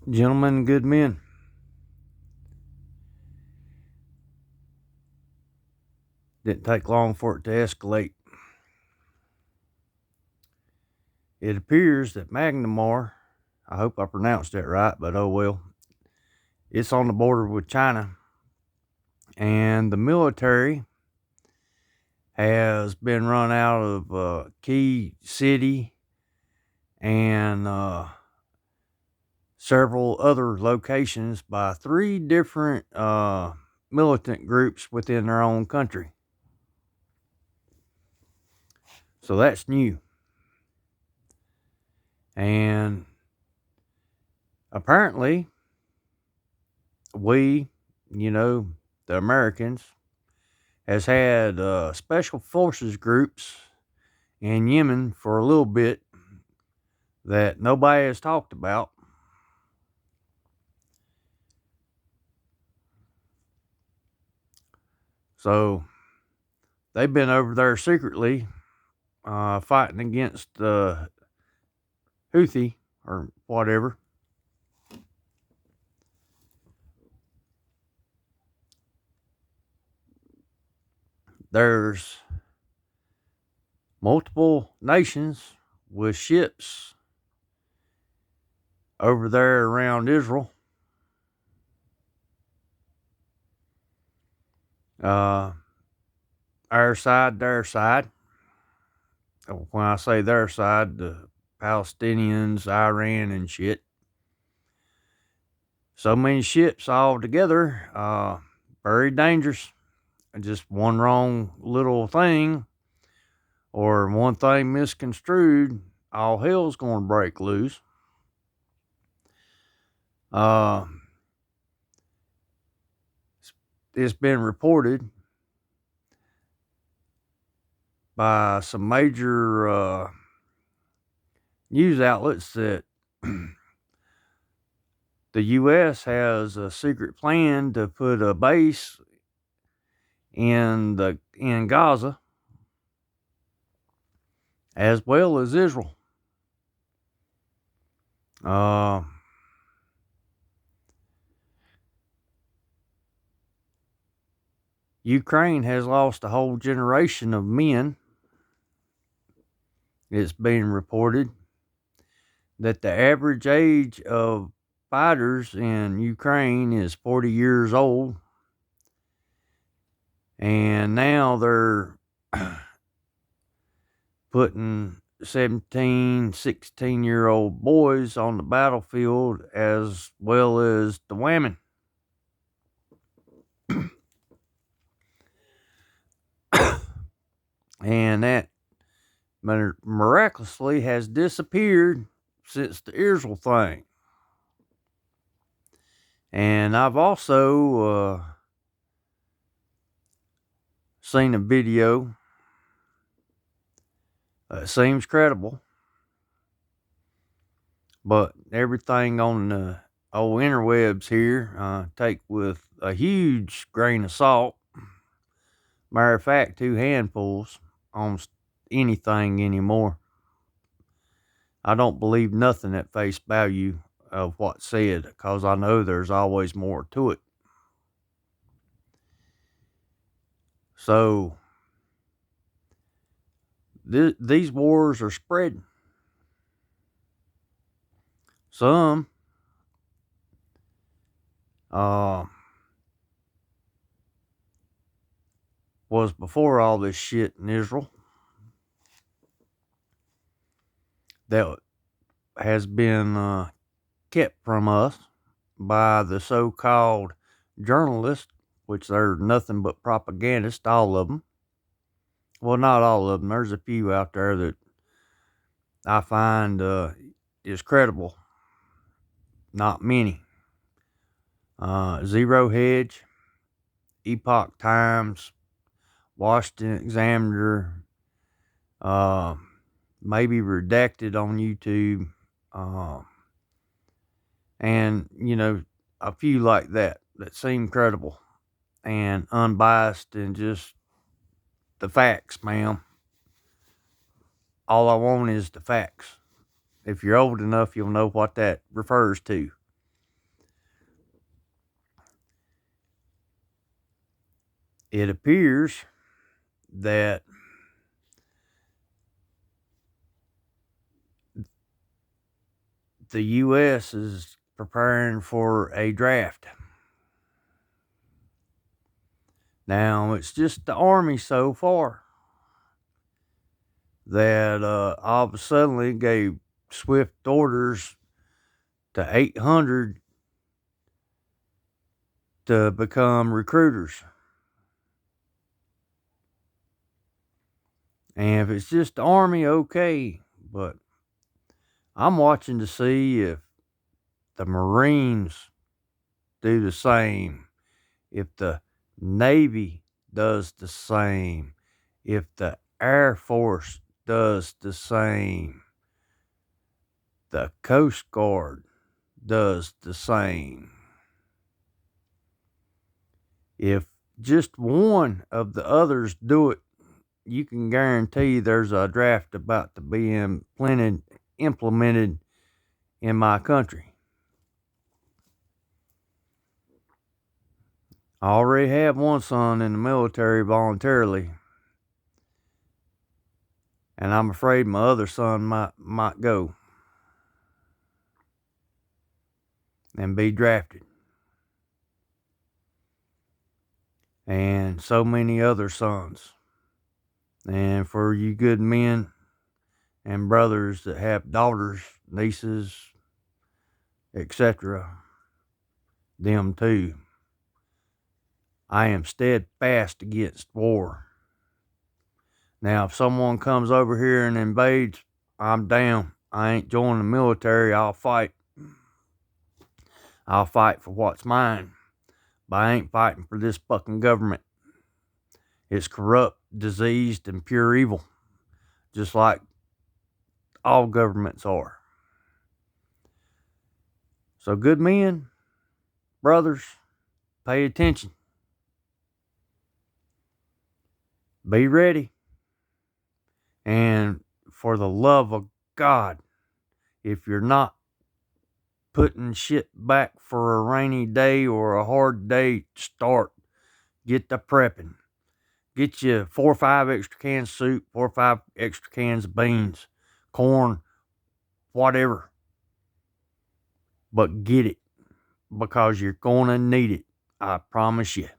Gentlemen, good men, didn't take long for it to escalate. It appears that Magnamar, I hope I pronounced that right, but oh well, it's on the border with China, and the military has been run out of Key City and several other locations by three different militant groups within their own country. So that's new. And apparently, we, the Americans, has had special forces groups in Yemen for a little bit that nobody has talked about. So they've been over there secretly fighting against the Houthi or whatever. There's multiple nations with ships over there around Israel. Uh, our side, their side. When I say their side, the Palestinians, Iran, and shit. So many ships all together, very dangerous. Just one wrong little thing or one thing misconstrued, all hell's going to break loose. Uh, it's been reported by some major news outlets that the U.S. has a secret plan to put a base in Gaza as well as Israel. Ukraine has lost a whole generation of men. It's being reported that the average age of fighters in Ukraine is 40 years old. And now they're putting 17, 16-year-old boys on the battlefield as well as the women. And that miraculously has disappeared since the Israel thing. And I've also seen a video that seems credible, but everything on the old interwebs here take with a huge grain of salt. Matter of fact, two handfuls on anything anymore. I don't believe nothing at face value of what's said because I know there's always more to it. So these wars are spreading. Some was before all this shit in Israel that has been kept from us by the so-called journalists, which they're nothing but propagandists, all of them. Well, not all of them. There's a few out there that I find is credible. Not many. Zero Hedge, Epoch Times, Washington Examiner, maybe Redacted on YouTube, and a few like that seem credible and unbiased and just the facts, ma'am. All I want is the facts. If you're old enough, you'll know what that refers to. it appears that the U.S. is preparing for a draft. Now, it's just the Army so far that all of a sudden gave swift orders to 800 to become recruiters. And if it's just the Army, okay. But I'm watching to see if the Marines do the same, if the Navy does the same, if the Air Force does the same, the Coast Guard does the same. If just one of the others do it, you can guarantee there's a draft about to be implemented in my country. I already have one son in the military voluntarily, and I'm afraid my other son might go and be drafted. And so many other sons. And for you good men and brothers that have daughters, nieces, etc., them too. I am steadfast against war. Now, if someone comes over here and invades, I'm down. I ain't joining the military. I'll fight. I'll fight for what's mine. But I ain't fighting for this fucking government. It's corrupt, diseased, and pure evil. Just like all governments are. So good men, brothers, pay attention. Be ready. And for the love of God, if you're not putting shit back for a rainy day or a hard day, start. Get the prepping. Get you 4 or 5 extra cans of soup, 4 or 5 extra cans of beans, corn, whatever. But get it, because you're going to need it. I promise you.